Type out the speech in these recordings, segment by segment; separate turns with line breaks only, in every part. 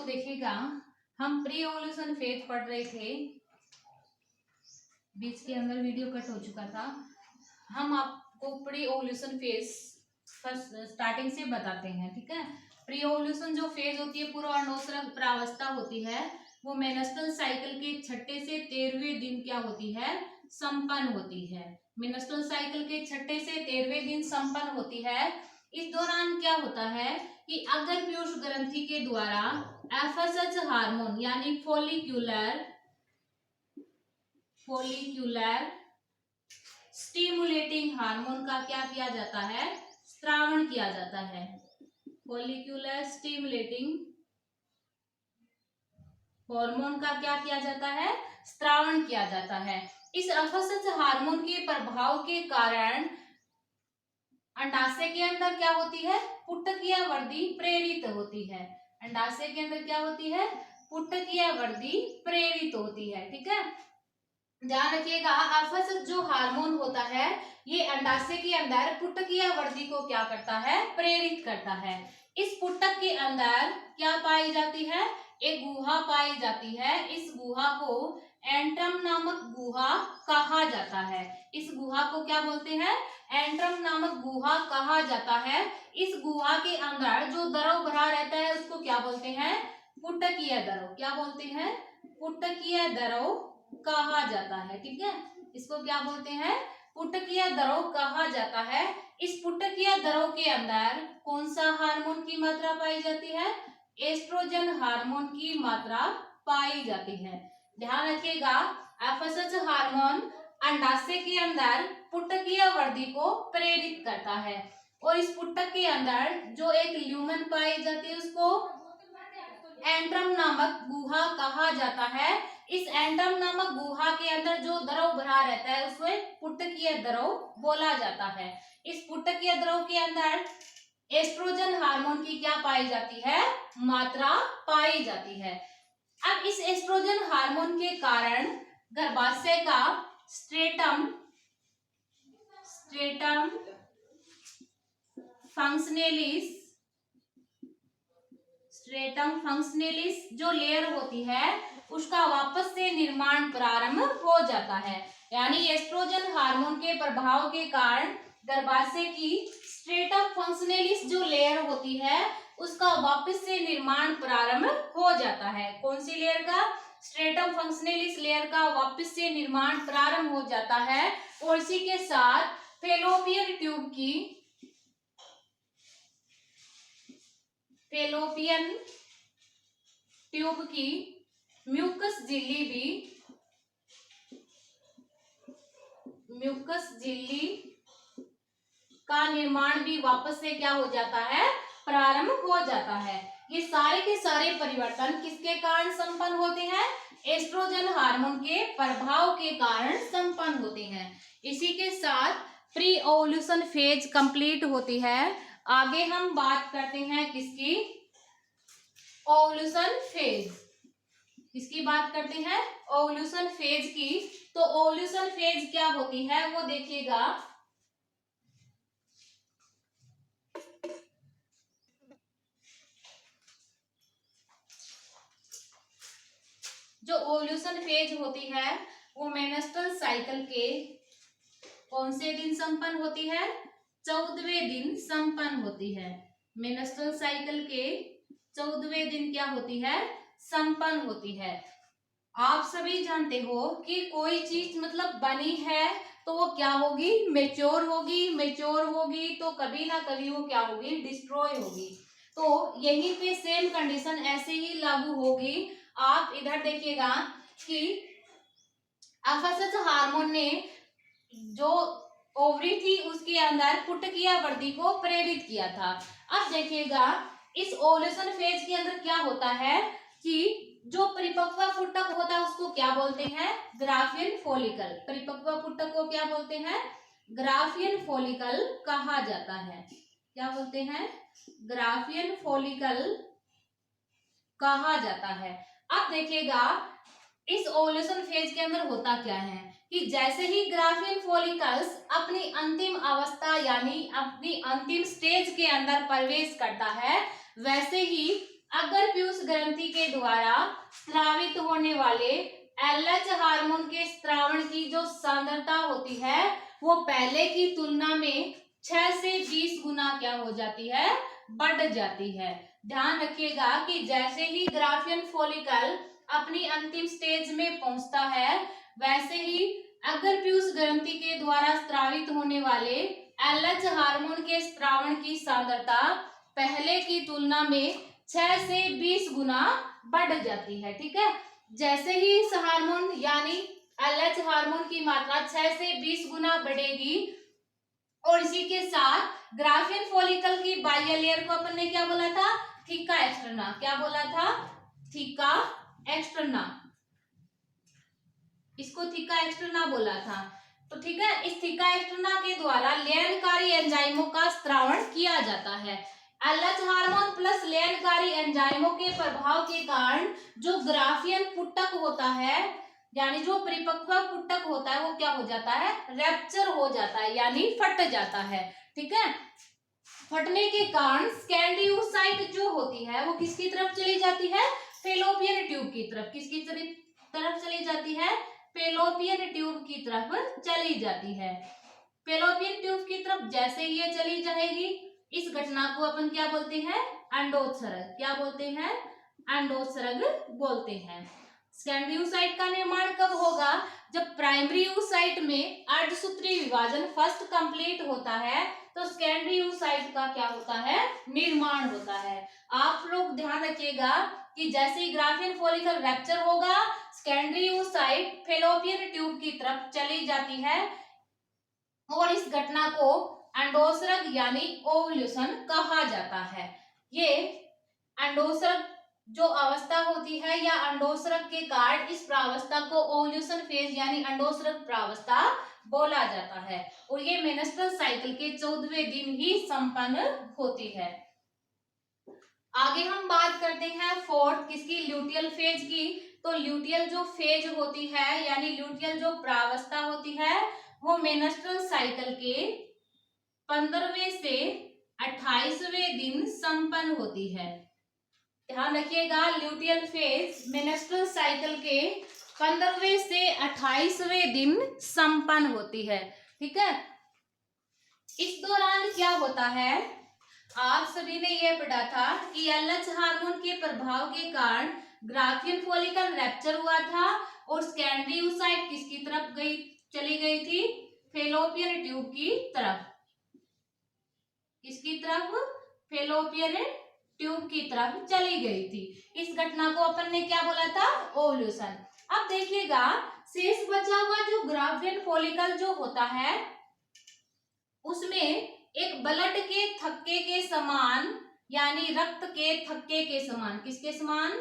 देखिएगा, हम pre ovulation phase पढ़ रहे थे। बीच के अंदर वीडियो कट हो चुका था। हम आपको pre ovulation phase first starting से बताते हैं, ठीक है। प्री ओवुलेशन जो फेज होती है, पूर्व अर्धोत्तरक प्रावस्था होती है, वो मेंस्ट्रुअल साइकिल के 6 से 13वें दिन क्या होती है, संपन्न होती है। मेंस्ट्रुअल साइकिल के 6 से 13वें दिन संपन्न होती है। इस दौरान क्या होता है कि अगर पीयूष ग्रंथि के द्वारा एफएसएच हार्मोन यानी फोलिक्यूलर स्टिमुलेटिंग हार्मोन का क्या किया जाता है, स्त्रावण किया जाता है। फोलिक्यूलर स्टिमुलेटिंग हार्मोन का क्या किया जाता है, स्त्रावण किया जाता है। इस एफएसएच हार्मोन के प्रभाव के कारण अंडाशय के अंदर क्या होती है, पुटकीय वृद्धि प्रेरित होती है। अंडाशय के अंदर क्या होती है, पुटकीय वृद्धि प्रेरित होती है, ठीक है। ध्यान रखिएगा, एफएसएच जो हार्मोन होता है, ये अंडाशय के अंदर पुटकीय वृद्धि को क्या करता है, प्रेरित करता है। इस पुटक के अंदर क्या पाई जाती है, एक गुहा पाई जाती है। इस गुहा को एंट्रम नामक गुहा कहा जाता है। इस गुहा को क्या बोलते हैं, एंट्रम नामक गुहा कहा जाता है। इस गुहा के अंदर जो द्रव भरा रहता है उसको क्या बोलते हैं, पुटकीय द्रव। क्या बोलते हैं, पुटकीय द्रव कहा जाता है, ठीक है। इसको क्या बोलते हैं, पुटकीय द्रव कहा जाता है। इस पुटकीय द्रव के अंदर कौन सा हार्मोन की मात्रा पाई जाती है, एस्ट्रोजन हार्मोन की मात्रा पाई जाती है। ध्यान रखिएगा, एफएसएच हार्मोन अंडाशय के अंदर पुटकीय वृद्धि को प्रेरित करता है और इस पुटक के अंदर जो एक ल्यूमेन पाई जाती है उसको एंट्रम नामक गुहा कहा जाता है। इस एंट्रम नामक गुहा के अंदर जो द्रव भरा रहता है उसमें पुटकीय द्रव बोला जाता है। इस पुटकीय द्रव के अंदर एस्ट्रोजन हार्मोन की क्या पाई जाती है, मात्रा पाई जाती है। अब इस एस्ट्रोजन हार्मोन के कारण गर्भाशय का स्ट्रेटम फंक्शनलिस जो लेयर होती है उसका वापस से निर्माण प्रारंभ हो जाता है। यानी एस्ट्रोजन हार्मोन के प्रभाव के कारण गर्भाशय की स्ट्रेटम फंक्शनलिस जो लेयर होती है उसका वापस से निर्माण प्रारंभ हो जाता है। कौन सी लेयर का, स्ट्रेटम फंक्शनलिस लेयर का वापस से निर्माण प्रारंभ हो जाता है और इसी के साथ फैलोपियन ट्यूब की म्यूकस झिल्ली का निर्माण भी वापस से क्या हो जाता है, प्रारंभ हो जाता है। ये सारे के सारे परिवर्तन किसके कारण संपन्न होते हैं, एस्ट्रोजन हार्मोन के प्रभाव के कारण संपन्न होते हैं। इसी के साथ प्री ओवुलेशन फेज कंप्लीट होती है। आगे हम बात करते हैं किसकी, ओवुलेशन फेज। किसकी बात करते हैं, ओवुलेशन फेज की। तो ओवुलेशन फेज क्या होती है वो देखिएगा। जो ओवुलेशन फेज होती है वो मेंस्ट्रुअल साइकिल के कौन से दिन संपन्न होती है, 14वें दिन संपन्न होती है। मेंस्ट्रुअल साइकिल के 14वें दिन क्या होती है, संपन्न होती है। आप सभी जानते हो कि कोई चीज मतलब बनी है तो वो क्या होगी, मेच्योर होगी तो कभी ना कभी वो क्या होगी, डिस्ट्रॉय होगी। तो यहीं पे सेम कंडीशन ऐसे ही लागू होगी। आप इधर देखिएगा कि एफएसएच हार्मोन ने जो ओवरी थी उसके अंदर पुटकीय वृद्धि को प्रेरित किया था। अब देखिएगा इस ओवुलेशन फेज के अंदर क्या होता है कि जो परिपक्व पुटक होता है उसको क्या बोलते हैं, ग्राफियन फॉलिकल। परिपक्व पुटक को क्या बोलते हैं, ग्राफियन फॉलिकल कहा जाता है। क्या बोलते हैं, ग्राफियन फॉलिकल कहा जाता है। अब देखिएगा इस ओवुलेशन फेज के अंदर होता क्या है कि जैसे ही ग्राफियन फॉलिकल्स अपनी अंतिम अवस्था यानी अपनी अंतिम स्टेज के अंदर प्रवेश करता है, वैसे ही अगर पीयूष ग्रंथि के द्वारा स्रावित होने वाले एलएच हार्मोन के स्रावण की जो सांद्रता होती है वो पहले की तुलना में 6 से 20 गुना क्या हो जाती है, बढ़ जाती है। ध्यान रखिएगा कि जैसे ही ग्राफियन फॉलिकल अपनी अंतिम स्टेज में पहुंचता है, वैसे ही अगर पीयूष ग्रंथि के द्वारा स्रावित होने वाले एलएच हार्मोन के स्रावण की सांद्रता पहले की तुलना में 6 से 20 गुना बढ़ जाती है। ठीक है, जैसे ही इस हार्मोन यानी एलएच हार्मोन की मात्रा 6 से 20 गुना बढ़ेगी और इसी के साथ ग्राफियन फॉलिकल की बाह्य लेयर को अपन ने क्या बोला था, थीका एक्सटर्ना। क्या बोला था, थीका एक्सटर्ना। इसको थीका एक्सटर्ना बोला था। तो ठीक है, इस थीका एक्सटर्ना के द्वारा लेयनकारी एंजाइमों का स्त्रावण किया जाता है। एलएच हार्मोन प्लस लेयनकारी एंजाइमों के प्रभाव के कारण जो ग्राफियन पुटक होता है, यानी जो परिपक्व पुटक होता है, वो क्या हो जाता है, रैप्चर हो जाता है, यानी फट जाता है। ठीक है, फटने के कारण स्कैंडियोसाइट जो होती है वो किसकी तरफ चली जाती है, फेलोपियन ट्यूब की तरफ। किसकी तरफ चली जाती है, फेलोपियन ट्यूब की तरफ चली जाती है। फेलोपियन ट्यूब की तरफ जैसे ही ये चली जाएगी, इस घटना को अपन क्या बोलते हैं, अंडोत्सर्ग। क्या बोलते हैं, अंडोत्सर्ग बोलते हैं। स्कैंडियोसाइट का निर्माण कब होगा, जब प्राइमरी यूसाइट में अर्धसूत्री विभाजन फर्स्ट कंप्लीट होता है, तो स्कैंडियोसाइट का क्या होता है, निर्माण होता है। आप लोग ध्यान रखिएगा कि जैसे ही ग्राफियन फॉलिकल रैप्चर होगा, स्कैंडियोसाइट फेलोपियन ट्यूब की तरफ चली जाती है और इस घटना को अंडोत्सर्ग यानी ओव्यूलेशन कहा जाता है। ये अंडोत्सर्ग जो अवस्था होती है या अंडोत्सर्ग के कारण इस प्रावस्था को ओव्यूलेशन फेज यानी अंडोत्सर्ग प्रावस्था बोला जाता है और ये मेंस्ट्रुअल साइकिल के 14वें दिन ही संपन्न होती है। आगे हम बात करते हैं फोर्थ किसकी, ल्यूटियल फेज की। तो ल्यूटियल जो फेज होती है यानी ल्यूटियल जो प्रावस्था होती है वो मेंस्ट्रुअल साइकिल के 15वें से 28वें दिन संपन्न होती है। ध्यान रखिएगा, ल्यूटियल फेज मेंस्ट्रुअल साइकिल के 15वें से 28वें दिन संपन्न होती है। ठीक है, इस दौरान क्या होता है, आप सभी ने यह पढ़ा था कि एलएच हार्मोन के प्रभाव के कारण ग्राफियन फॉलिकल रैप्चर हुआ था और स्कैंडियोसाइट किसकी तरफ चली गई थी, फेलोपियन ट्यूब की तरफ। किसकी तरफ, फेलोपियन ट्यूब की तरफ चली गई थी। इस घटना को अपन ने क्या बोला था, ओव्यूलेशन। अब देखिएगा, शेष बचा हुआ जो ग्राफियन फॉलिकल जो होता है उसमें एक ब्लड के थक्के के समान यानी रक्त के थक्के के समान, किसके समान,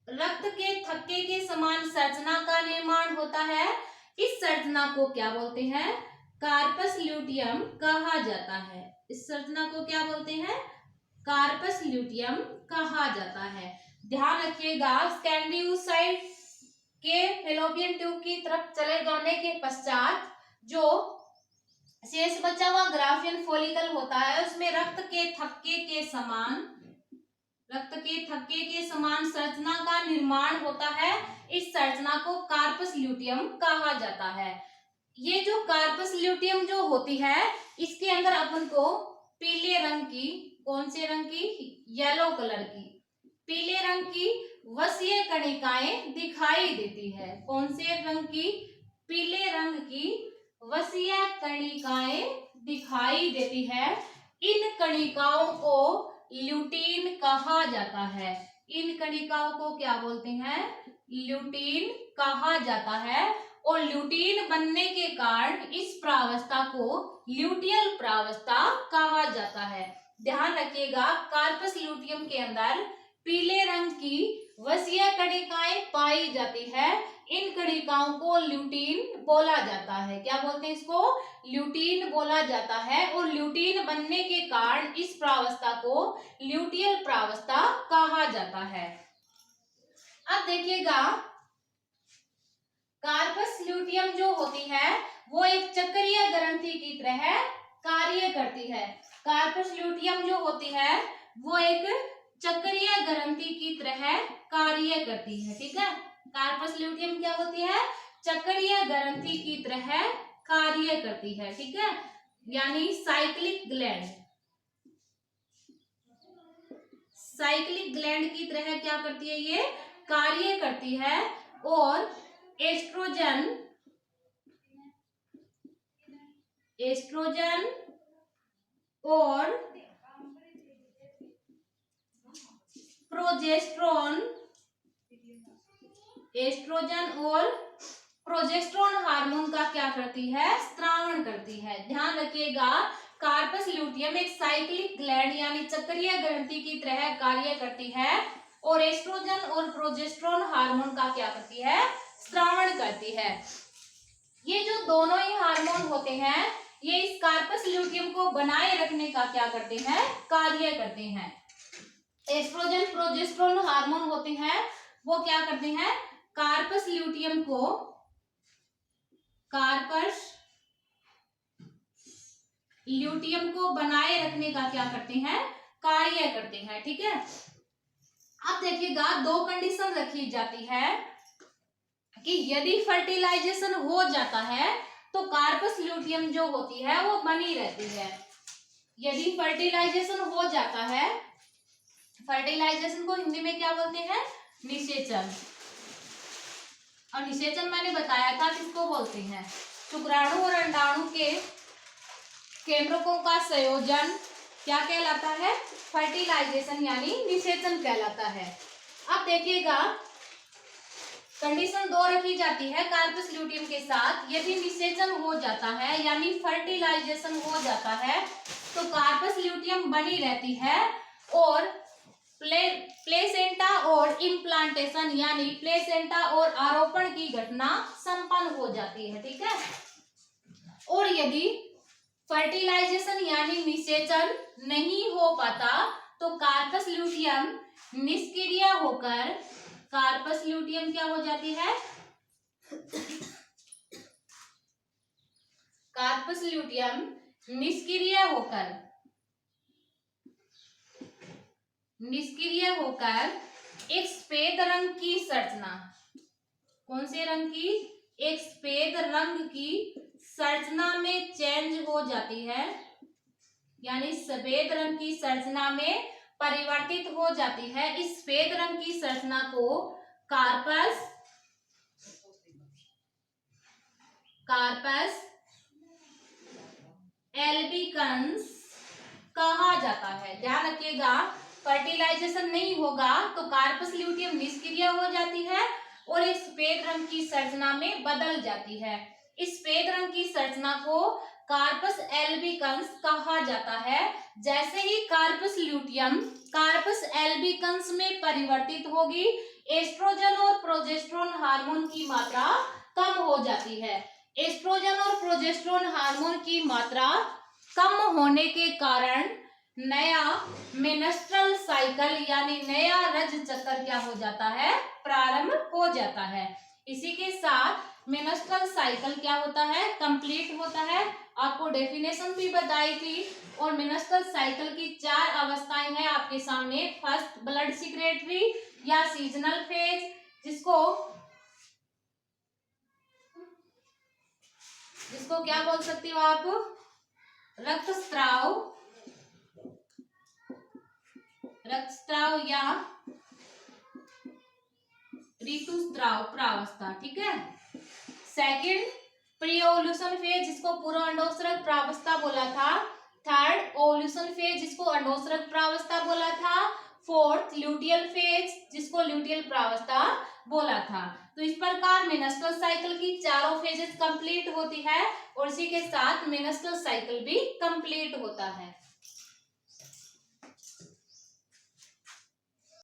रक्त के थक्के के समान संरचना का निर्माण होता है। इस संरचना को क्या बोलते हैं, कार्पस ल्यूटियम कहा जाता है। इस संरचना को क्या बोलते हैं, कार्पस ल्यूटियम कहा जाता है। ध्यान रखिएगा, स्कैंडियोसाइट के फेलोपियन ट्यूब की तरफ चले जाने के पश्चात जो शेष बचा हुआ ग्राफियन फॉलिकल होता है उसमें रक्त के थक्के के समान संरचना का निर्माण होता है। इस संरचना को कार्पस ल्यूटियम कहा जाता है। ये जो कार्पस ल्यूटियम जो होती है इसके अंदर अपन को पीले रंग की, कौन से रंग की, येलो कलर की, पीले रंग की वसीय कणिकाएं दिखाई देती है। कौन से रंग की, पीले रंग की वसीय कणिकाएं दिखाई देती है। इन कणिकाओं को ल्यूटीन कहा जाता है। इन कणिकाओं को क्या बोलते हैं, ल्यूटीन कहा जाता है और ल्यूटीन बनने के कारण इस प्रावस्था को ल्यूटियल प्रावस्था कहा जाता है। ध्यान रखिएगा, कार्पस ल्यूटियम के अंदर पीले रंग की वसीय कणिकाएं पाई जाती है। इन कणिकाओं को ल्यूटीन बोला जाता है। क्या बोलते हैं इसको, ल्यूटीन बोला जाता है और ल्यूटीन बनने के कारण इस प्रावस्था को ल्यूटियल प्रावस्था कहा जाता है। अब देखिएगा, कार्पस ल्यूटियम जो होती है वो एक चक्रीय ग्रंथि की तरह कार्य करती है। कार्पस ल्यूटियम जो होती है वो एक चक्रीय ग्रंथि की तरह कार्य करती है। ठीक है, कार्पस ल्यूटियम क्या होती है? चक्रीय ग्रंथि की तरह कार्य करती है। ठीक है, यानी साइक्लिक ग्लैंड, साइक्लिक ग्लैंड की तरह क्या करती है? ये कार्य करती है। और एस्ट्रोजन और प्रोजेस्टेरोन, एस्ट्रोजन और प्रोजेस्टेरोन हार्मोन का क्या करती है? स्त्रावण करती है। ध्यान रखिएगा, कार्पस ल्यूटियम एक साइक्लिक ग्लैंड यानी चक्रीय ग्रंथि की तरह कार्य करती है और एस्ट्रोजन और प्रोजेस्टेरोन हार्मोन का क्या करती है? स्त्रावण करती है। ये जो दोनों ही हार्मोन होते हैं ये इस कार्पस ल्यूटियम को बनाए रखने का क्या करते हैं? कार्य करते हैं। एस्ट्रोजन प्रोजेस्टेरोन हार्मोन होते हैं वो क्या करते हैं? कार्पस ल्यूटियम को, कार्पस ल्यूटियम को बनाए रखने का क्या करते हैं? कार्य करते हैं। ठीक है, अब देखिएगा दो कंडीशन रखी जाती है कि यदि फर्टिलाइजेशन हो जाता है तो कार्पस ल्यूटियम जो होती है वो बनी रहती है। यदि फर्टिलाइजेशन हो जाता है, फर्टिलाइजेशन को हिंदी में क्या बोलते हैं? निषेचन। और निषेचन मैंने बताया था किसको बोलते हैं? शुक्राणु और अंडाणु के केंद्रकों का संयोजन क्या कहलाता है? फर्टिलाइजेशन यानी निषेचन कहलाता है। अब देखिएगा कंडीशन दो रखी जाती है कार्पस ल्यूटियम के साथ। यदि निषेचन हो जाता है यानी फर्टिलाइजेशन हो जाता है तो कार्पस ल्यूटियम बनी रहती है और प्लेसेंटा और इम्प्लांटेशन यानी प्लेसेंटा और आरोपण की घटना संपन्न हो जाती है। ठीक है, और यदि फर्टिलाइजेशन यानी निषेचन नहीं हो पाता तो कार्पस ल्यूटियम निष्क्रिय होकर, कार्पस ल्यूटियम क्या हो जाती है? कार्पस ल्यूटियम निष्क्रिय होकर एक सफेद रंग की संरचना, कौन से रंग की? एक सफेद रंग की संरचना में चेंज हो जाती है, यानी सफेद रंग की संरचना में परिवर्तित हो जाती है। इस सफेद रंग की संरचना को कार्पस एल्बिकन्स कहा जाता है। ध्यान रखिएगा, फर्टिलाइजेशन नहीं होगा तो कार्पस ल्यूटियम निष्क्रिय हो जाती है और एक सफेद रंग की संरचना में बदल जाती है। इस सफेद रंग की संरचना को कार्पस एल्बिकन्स कहा जाता है। जैसे ही कार्पस ल्यूटियम कार्पस एल्बिकन्स में परिवर्तित होगी, एस्ट्रोजन और प्रोजेस्टेरोन हार्मोन की मात्रा कम हो जाती है। एस्ट्रोजन और प्रोजेस्टेरोन हार्मोन की मात्रा कम होने के कारण नया मेनस्ट्रल साइकिल यानी नया रज चक्र क्या हो जाता है? प्रारंभ हो जाता है। इसी के साथ मेनस्ट्रल साइकिल क्या होता है? कंप्लीट होता है। आपको डेफिनेशन भी बताई थी। और मेनस्ट्रल साइकिल की 4 अवस्थाएं हैं आपके सामने। फर्स्ट ब्लड सिक्रेटरी या सीजनल फेज, जिसको क्या बोल सकते हो आप? रक्तस्राव या ऋतुस्राव प्रावस्था। ठीक है, सेकंड प्री ओव्यूलेशन फेज जिसको पूर्व अंडोत्सर्ग प्रावस्था बोला था। थर्ड ओव्यूलेशन फेज जिसको अंडोत्सर्ग प्रावस्था बोला था। फोर्थ ल्यूटियल फेज जिसको ल्यूटियल प्रावस्था बोला था। तो इस प्रकार मेनस्ट्रुअल साइकिल की चारों फेजेस कंप्लीट होती है और इसी के साथ मेनस्ट्रुअल साइकिल भी कंप्लीट होता है।